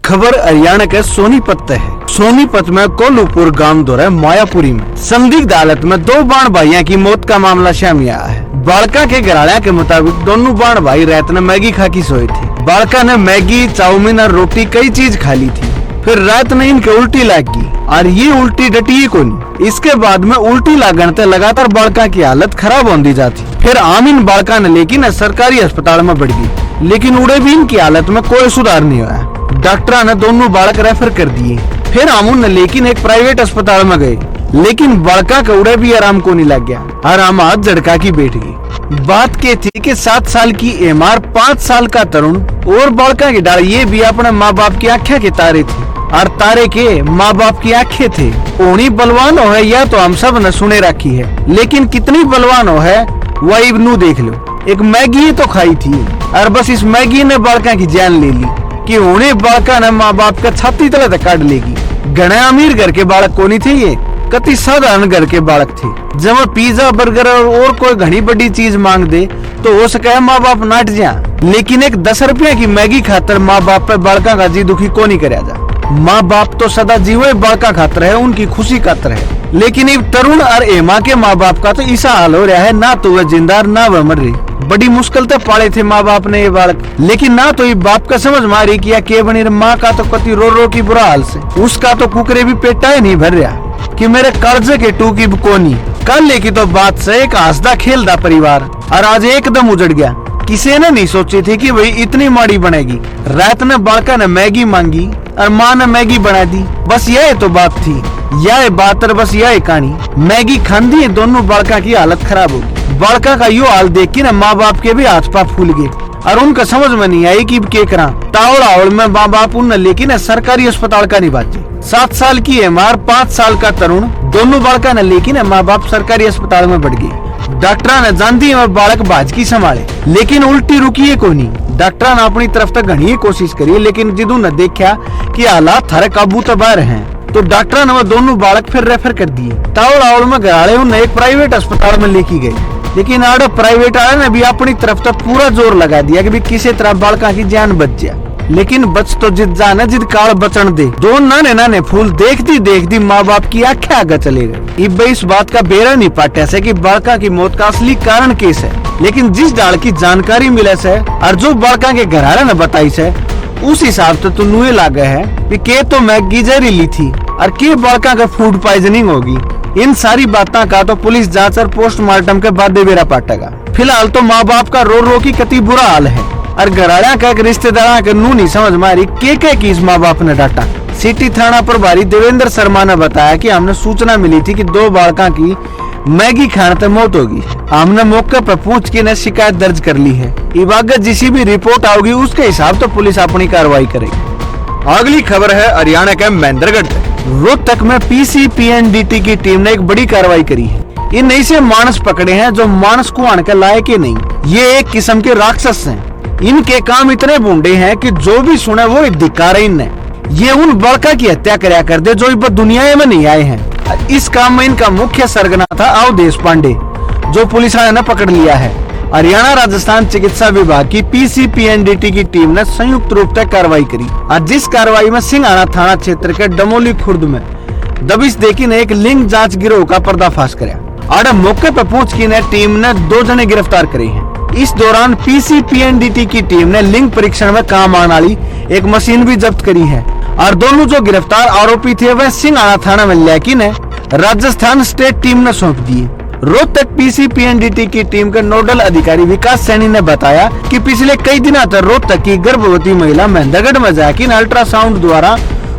खबर हरियाणा के सोनीपत से है। सोनीपत में कोलूपुर गांव दौरे मायापुरी में संदिग्ध हालत में दो बाण भाइयों की मौत का मामला सामने आया है। बालका के घरवाले के मुताबिक दोनों बाण भाई रात में मैगी खा की सोए थे। बालका ने मैगी, चाउमीन और रोटी कई चीज खा ली थी। फिर रात में इनके उल्टी लग गई और ये उल्टी डटी को नहीं। इसके बाद में उल्टी लगने से लगातार बालका की हालत खराब होती जाती। फिर आमीन बालका ने लेकिन सरकारी अस्पताल में बढ़ गई, लेकिन उड़े भी इनकी हालत में कोई सुधार नहीं हुआ। डॉक्टर ने दोनों बालक रेफर कर दिए। फिर आमुन ने लेकिन एक प्राइवेट अस्पताल में गए, लेकिन बालका का उड़े भी आराम को नहीं लग गया और हम हाथ झटका की बैठ गई। बात ये थी कि 7 साल की एमआर, 5 साल का तरुण और बालका की डाल ये भी अपने माँ बाप की आंखें के तारे थे और तारे के माँ बाप की आंखें थे। उन्हीं बलवान हो है या तो हम सब ने सुने रखी है, लेकिन कितनी बलवान हो है वही नू देख लो। एक मैगी तो खाई थी और बस इस मैगी ने बालका की जान ले ली कि उन्हें बालका ने माँ बाप का छाती तले तक काट लेगी। घने अमीर घर के बालक को नहीं थे, ये कति साधारण घर के बालक थे। जब पिज्जा, बर्गर और कोई घनी बड़ी चीज मांग दे तो हो सके माँ बाप नाट जा, लेकिन एक 10 रुपया की मैगी खातर माँ बाप पे बालका का जी दुखी को नहीं कराया जा। माँ बाप तो सदा जीवे बालका खातर है, उनकी खुशी खातर है। लेकिन अब तरुण और एमा के माँ बाप का तो ऐसा हाल हो रहा है, ना तो वह जिंदा ना वह मर रही। बड़ी मुश्किल से पाले थे माँ बाप ने ये बालक, लेकिन ना तो ये बाप का समझ मारी किया के बनी। माँ का तो कति रो रो की बुरा हाल से, उसका तो कुकरे भी पेटा ही नहीं भर रहा कि मेरे कर्जे के टू की कोनी। कल की तो बात से एक हंसदा खेलदा परिवार और आज एकदम उजड़ गया। किसी ने नहीं सोची थी कि भाई इतनी माड़ी बनेगी। रात में बालका ने मैगी मांगी और माँ ने मैगी बना दी। बस यह तो बात थी, यह बात और बस यह कहानी। मैगी खांदी है, दोनों बालका की हालत खराब होगी। बालका का यो हाल देख के ना माँ बाप के भी हाथ पाँव फूल गए और उनका समझ में नहीं आई कि क्या करा। टावड़ आवड़ में माँ बाप उन लेकिन सरकारी अस्पताल का नहीं बाजी। 7 साल की एमआर, 5 साल का तरुण, दोनों बालका ने लेकिन माँ बाप सरकारी अस्पताल में बढ़ गए। डॉक्टर ने जानती है बालक बाज की संभाले, लेकिन उल्टी रुकी है को नहीं। डॉक्टर ने अपनी तरफ तक घनी कोशिश करी, लेकिन जिदू ने देखा कि हालात थारे काबू तो बाहर हैं, तो डॉक्टर ने वो दोनों बालक फिर रेफर कर दिए। टावड़ आवड़ में घराले उन्हें एक प्राइवेट अस्पताल में लेके गए, लेकिन आड़े प्राइवेट वाले ने भी अपनी तरफ तक पूरा जोर लगा दिया कि भी किसी तरह बालका की जान बच जाए। लेकिन बच तो जिद जाने जिद काल बचन दे। दो नाने नाने फूल देखती माँ बाप की आंखें आगे चले गए। इब इस बात का बेरा नहीं पाटे से कि बालका की मौत का असली कारण केस है, लेकिन जिस डाल की जानकारी मिले से और जो बालका के घरवाले ने बताई से उस हिसाब से तो नुए लागे है कि के तो मैगी जहरीली थी और के बालका का फूड पॉइजनिंग होगी। इन सारी बातों का तो पुलिस जांच और पोस्टमार्टम के बाद बेरा पाटेगा। फिलहाल तो माँ बाप का रो रो की कति बुरा हाल है और घराड़ा का रिश्तेदार के नू नहीं समझ मारी के किस माँ बाप ने डांटा। सिटी थाना प्रभारी देवेंद्र शर्मा ने बताया कि हमने सूचना मिली थी कि 2 बालका की मैगी खाने से मौत होगी। हमने मौके पर पहुंच के शिकायत दर्ज कर ली है। इब आगे जिसी भी रिपोर्ट आओगी उसके हिसाब तो पुलिस अपनी कार्रवाई करेगी। अगली खबर है हरियाणा के महेंद्रगढ़ से। रोहतक में पीसीपीएनडीटी की टीम ने एक बड़ी कार्रवाई करी है। इन ऐसे मानस पकड़े हैं जो मानस को आने के लायक ही नहीं। ये एक किस्म के राक्षस हैं। इनके काम इतने बूढ़े हैं कि जो भी सुने वो धिक्कार इन्हें। ये उन बालका की हत्या कराया कर दे जो इब दुनिया में नहीं आए हैं। इस काम में इनका मुख्य सरगना था अवधेश पांडे, जो पुलिस वाले ने पकड़ लिया है। हरियाणा राजस्थान चिकित्सा विभाग की पीसीपीएनडीटी की टीम ने संयुक्त रूप से कार्रवाई करी और जिस कार्रवाई में सिंघाना थाना क्षेत्र के डमोली खुर्द में दबिश देखी ने एक लिंग जांच गिरोह का पर्दाफाश कराया और मौके पर पहुंच की टीम ने 2 जने गिरफ्तार करे हैं। इस दौरान पीसीपीएनडीटी की टीम ने लिंग परीक्षण में काम आने वाली एक मशीन भी जब्त करी है और दोनों जो गिरफ्तार आरोपी थे वह सिंघाना थाना में लेकिन राजस्थान स्टेट टीम ने सौंप दिए। रोहतक पीसीपीएनडीटी की टीम के नोडल अधिकारी विकास सैनी ने बताया कि पिछले कई दिनों तक रोहतक की गर्भवती महिला महेंद्रगढ़ में जाकर अल्ट्रासाउंड द्वारा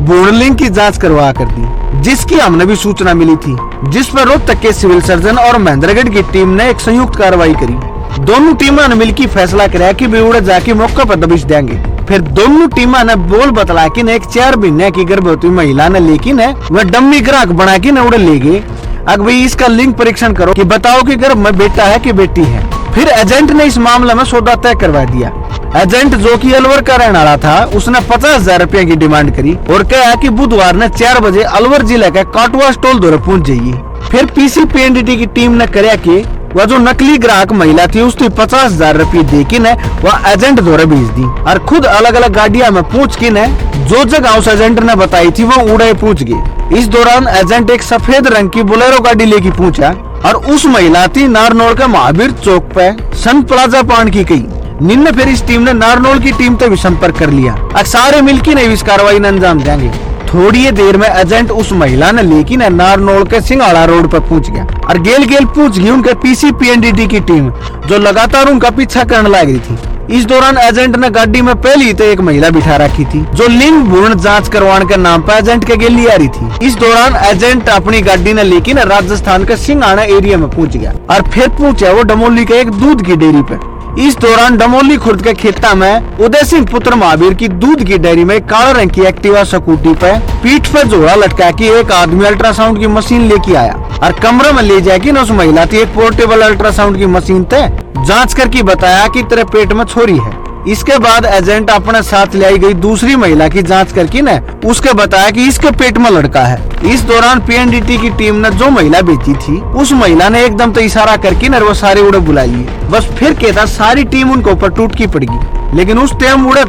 भ्रूण लिंग की जांच करवा कर दी, जिसकी हमने भी सूचना मिली थी, जिस पर रोहतक के सिविल सर्जन और महेंद्रगढ़ की टीम ने एक संयुक्त कार्रवाई करी। दोनों टीमों ने मिलकर फैसला कराया कि बेउड़े जाके मौके पर दबिश देंगे। फिर दोनों टीमों ने बोल बतला कि एक 4 महीने की गर्भवती महिला ने लेकिन वह डम्मी ग्राहक बना के उड़े ले गए। अब भाई इसका लिंग परीक्षण करो कि बताओ कि गर्भ में बेटा है कि बेटी है। फिर एजेंट ने इस मामले में सौदा तय करवा दिया। एजेंट जो कि अलवर का रहने वाला था, उसने 50,000 रुपए की डिमांड करी और कहा कि बुधवार ने 4 बजे अलवर जिले के काटवा स्टॉल दौरे पहुंच जाइए। फिर पीसीपीएनडीटी की टीम ने कराया कि वह जो नकली ग्राहक महिला थी उसने 50,000 रुपये दे की ने वह एजेंट द्वारा भेज दी और खुद अलग अलग गाड़िया में पूछ की ने जो जगह उस एजेंट ने बताई थी वो उड़े पूछ गए। इस दौरान एजेंट एक सफेद रंग की बोलेरो गाड़ी लेके पूछा और उस महिला थी नारनौल के महावीर चौक पे सन प्लाजा पान की गई। निन्ने फिर इस टीम ने नारनौल की टीम से भी संपर्क कर लिया और सारे मिलकर ने इस कार्रवाई ने अंजाम देंगे। थोड़ी देर में एजेंट उस महिला ने लेकिन नारनौल के सिंघाड़ा रोड पर पहुंच गया और गेल गेल पूछ गई उनके पीसीपीएनडीटी की टीम जो लगातार उनका पीछा करने लग रही थी। इस दौरान एजेंट ने गाड़ी में पहली तो एक महिला बिठा रखी थी जो लिंग भ्रूण जांच करवाने के नाम पर एजेंट के गेली आ रही थी। इस दौरान एजेंट अपनी गाड़ी ने लेकिन राजस्थान के सिंघाड़ा एरिया में पहुंच गया और फिर पहुंचा वो डमोली के एक दूध की डेयरी पे। इस दौरान डमोली खुर्द के खेता में उदय सिंह पुत्र महावीर की दूध की डेयरी में काले रंग की एक्टिवा स्कूटी पे पीठ पर जोड़ा लटका के एक आदमी अल्ट्रासाउंड की मशीन लेके आया और कमरे में ले जाके उस महिला थी एक पोर्टेबल अल्ट्रासाउंड की मशीन थे जांच करके बताया कि तेरे पेट में छोरी है। इसके बाद एजेंट अपने साथ ले आई गई दूसरी महिला की जांच करके ने उसके बताया कि इसके पेट में लड़का है। इस दौरान पीएनडीटी की टीम ने जो महिला बेची थी उस महिला ने एकदम तो इशारा करके न वो सारे उड़े बुला लिए। बस फिर कहता सारी टीम उनके ऊपर टूट की पड़गी। लेकिन उस टाइम उड़े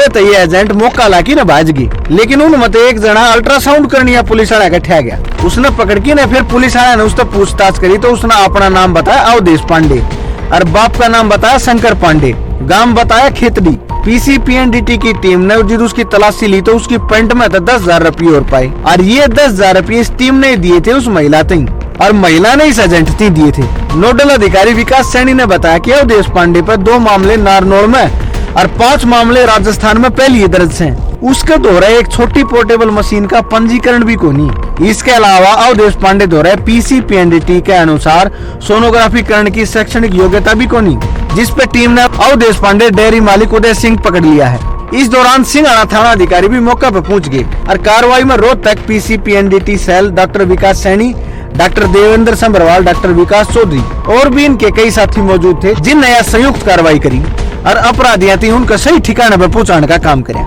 तय एजेंट मौका लाके न भाज गई। लेकिन उनमें तो एक जना अल्ट्रासाउंड करनी पुलिस वाला का ठह गया। उसने पकड़ के न फिर पुलिस वाला ने उससे पूछताछ करी तो उसने अपना नाम बताया अवधेश पांडे और बाप का नाम बताया शंकर पांडे, गांव बताया खेतड़ी। पीसीपीएनडीटी की टीम ने जब उसकी तलाशी ली तो उसकी पेंट में 10,000 रुपये और पाए और ये 10,000 रुपये इस टीम ने दिए थे उस महिला तक और महिला ने इस एजेंट से दिए थे। नोडल अधिकारी विकास सैनी ने बताया कि अवधेश पांडे पर 2 मामले नारनौल में और 5 मामले राजस्थान में पहले दर्ज हैं। उसके द्वारा एक छोटी पोर्टेबल मशीन का पंजीकरण भी कोनी। इसके अलावा अवधेश पांडे द्वारा पीसीपीएनडीटी के अनुसार सोनोग्राफी करने की शैक्षणिक योग्यता भी कोनी, जिस पे टीम ने अवधेश पांडे डेयरी मालिक उदय सिंह पकड़ लिया है। इस दौरान सिंघाड़ा थाना अधिकारी भी मौके पर पहुंच गए और कार्रवाई में रोहतक पीसीपीएनडीटी सेल डॉक्टर विकास सैनी, डॉक्टर देवेंद्र संभरवाल, डॉक्टर विकास चौधरी और भी इनके कई साथी मौजूद थे जिनने यह संयुक्त कार्रवाई करी और अपराधियां थी उनका सही ठिकाने पर पहुंचाने का काम करें।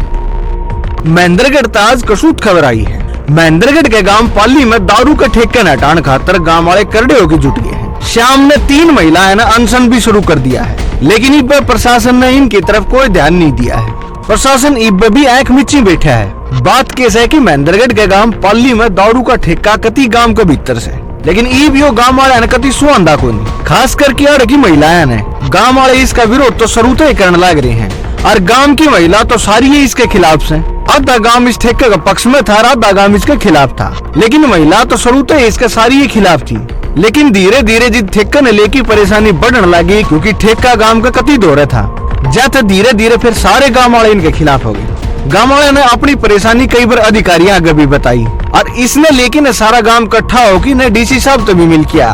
महेंद्रगढ़ ताज कसूत खबर आई है। महेंद्रगढ़ के गांव पाली में दारू के ठेके न हटाने खातर गांव वाले करड़े होकर जुट गए हैं। शाम ने 3 महिलाएं ने अनशन भी शुरू कर दिया है, लेकिन इब प्रशासन ने इनकी तरफ कोई ध्यान नहीं दिया है। प्रशासन इब भी आंख मिची बैठा है। बात कैसे है कि महेंद्रगढ़ के गांव पाली में दारू का ठेका कति गांव के भीतर से, लेकिन ईब यो गांव वाले ने कति सुंदा को नहीं, खास करके अड़ की महिलाएं ने। गांव वाले इसका विरोध तो शुरू से करने लग रहे हैं और गांव की महिला तो सारी ही इसके खिलाफ से। आधा गांव इस ठेके के पक्ष में था, आधा गांव इसके खिलाफ था, लेकिन महिला तो शुरू से इसके सारी ही खिलाफ थी। लेकिन धीरे धीरे जिस ठेका ने लेकी परेशानी बढ़ने लगी क्योंकि ठेका गांव का कति दौरे था, जाते धीरे धीरे फिर सारे गांव वाले इनके खिलाफ हो गए। गांव वाले ने अपनी परेशानी कई बार अधिकारियों आगे भी बताई और इसने लेकिन सारा गांव इकट्ठा होकर ने डीसी साहब तो भी मिल किया।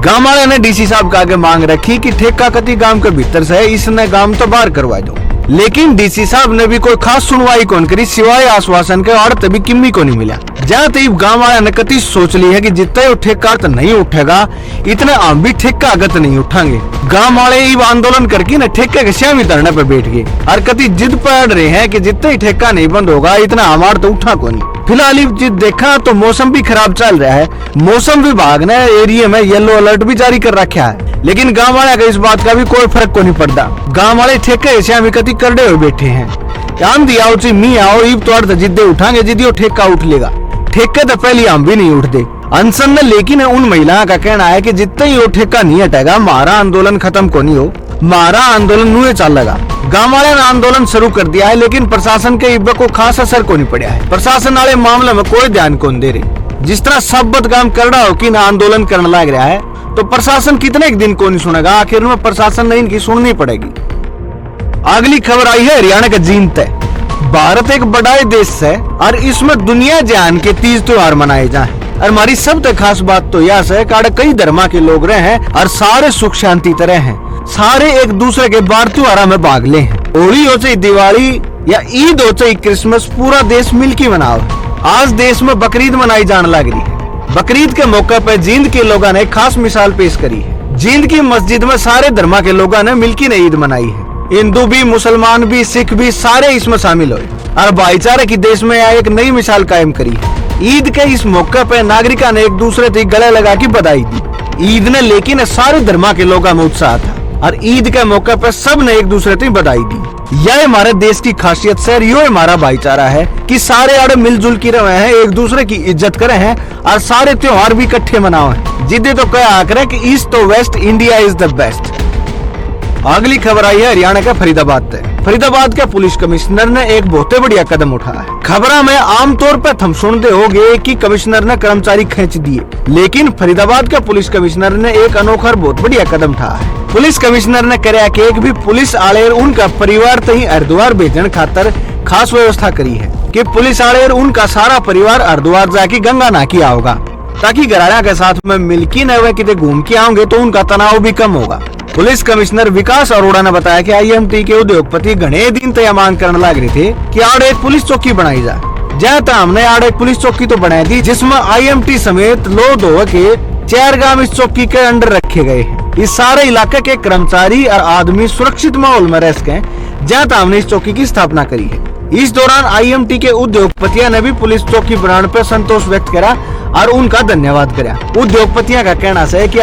गांव वाले ने डीसी साहब का आगे मांग रखी कि ठेका कति गांव के भीतर से है, इसने गांव तो बाहर करवा दो। लेकिन डीसी साहब ने भी कोई खास सुनवाई कौन करी, सिवाय आश्वासन के और तभी किम्मी को नहीं मिला। जहाँ तक गांव वाले ने कति सोच ली है कि जितना ठेका तो नहीं उठेगा इतने हम भी ठेका आगत नहीं उठाएंगे। गांव वाले इब आंदोलन करके न ठेके के श्यामी धरने पर बैठ गए और कति जिद पड़ रहे हैं कि जितना ही ठेका नहीं बंद होगा इतना हमारा तो उठा को नहीं। फिलहाल जिद देखा तो मौसम भी खराब चल रहा है। मौसम विभाग ने एरिया में येलो अलर्ट भी जारी कर रखा है, लेकिन गांव वाले का इस बात का भी कोई फर्क को नहीं पड़ता। गांव वाले ठेके श्यामी कति करड़े हुए बैठे हैं। आंधी आओ ची मी आओ इब तो अर्ध जिद्दे उठाएंगे, जिद्दियों ठेका उठ लेगा। ठेके तो पहले हम भी नहीं उठते अनशन में, लेकिन उन महिलाओं का कहना है कि जितना ही वो ठेका नहीं हटेगा हमारा आंदोलन खत्म को नहीं हो, हमारा आंदोलन नुए चलेगा। गांव वाले ने आंदोलन शुरू कर दिया है, लेकिन प्रशासन के इब्बे को खास असर को नहीं पड़ा है। प्रशासन वाले मामले में कोई ध्यान कौन दे रही। जिस तरह सब काम कर रहा हो कि ना आंदोलन करने लग रहा है तो प्रशासन कितने दिन को नहीं सुनेगा। आखिर में प्रशासन ने इनकी सुननी पड़ेगी। अगली खबर आई है हरियाणा का जींद है। भारत एक बड़ा देश है और इसमें दुनिया जान के तीज त्योहार मनाए जाए और हमारी सबसे खास बात तो यह है कि कई धर्म के लोग रहे हैं और सारे सुख शांति तरह हैं, सारे एक दूसरे के बार त्योहार में भाग ले हैं। होली हो चाहे दिवाली या ईद हो चाहे क्रिसमस, पूरा देश मिलकर मनाओ। आज देश में बकरीद मनाई जाने लग रही है। बकरीद के मौके पर जींद के लोगों ने खास मिसाल पेश करी है। जींद की मस्जिद में सारे धर्म के लोगों ने मिलकर ईद मनाई है। हिंदू भी, मुसलमान भी, सिख भी, सारे इसमें शामिल हुए और भाईचारे की देश में एक नई मिसाल कायम करी है। ईद के इस मौके पर नागरिकों ने एक दूसरे से गले लगा के बधाई दी। ईद ने लेकिन सारे धर्मा के लोगों में उत्साह था और ईद के मौके पर सब ने एक दूसरे को बधाई दी। यह हमारे देश की खासियत से यो हमारा भाईचारा है कि सारे आड़े मिलजुल के रहे हैं, एक दूसरे की इज्जत करे हैं और सारे त्योहार भी इकट्ठे मनाओ हैं। जिदे तो कहा करे कि ईस्ट तो west, India is the best. अगली खबर आई है हरियाणा के फरीदाबाद से। फरीदाबाद के पुलिस कमिश्नर ने एक बहुत बढ़िया कदम उठाया है। खबरों में आमतौर पर हम सुनते होंगे कि कमिश्नर ने कर्मचारी खींच दिए, लेकिन फरीदाबाद के पुलिस कमिश्नर ने एक अनोखा बहुत बढ़िया कदम उठाया है। पुलिस कमिश्नर ने कराया कि एक भी पुलिस आले उनका परिवार तही हरिद्वार भेजने खातर खास व्यवस्था करी है कि पुलिस आले उनका सारा परिवार हरिद्वार जाके गंगा नहा के आओगा, ताकि घराना के साथ में मिलकी न वे किते घूम के आओगे तो उनका तनाव भी कम होगा। पुलिस कमिश्नर विकास अरोड़ा ने बताया कि IMT के उद्योगपति घने दिन तक मांग करने लग रहे थे कि आड़ एक पुलिस चौकी बनाई जाए। जहाँ हमने आड़ एक पुलिस चौकी तो बनाई थी जिसमें IMT समेत लो दो के 4 गांव इस चौकी के अंडर रखे गए हैं। इस सारे इलाके के कर्मचारी और आदमी सुरक्षित माहौल में रह सके, जहाँ हमने इस चौकी की स्थापना करी है। इस दौरान IMT के उद्योगपतियों ने भी पुलिस चौकी बनाने पर संतोष व्यक्त करा और उनका धन्यवाद करा। उद्योगपतियों का कहना है कि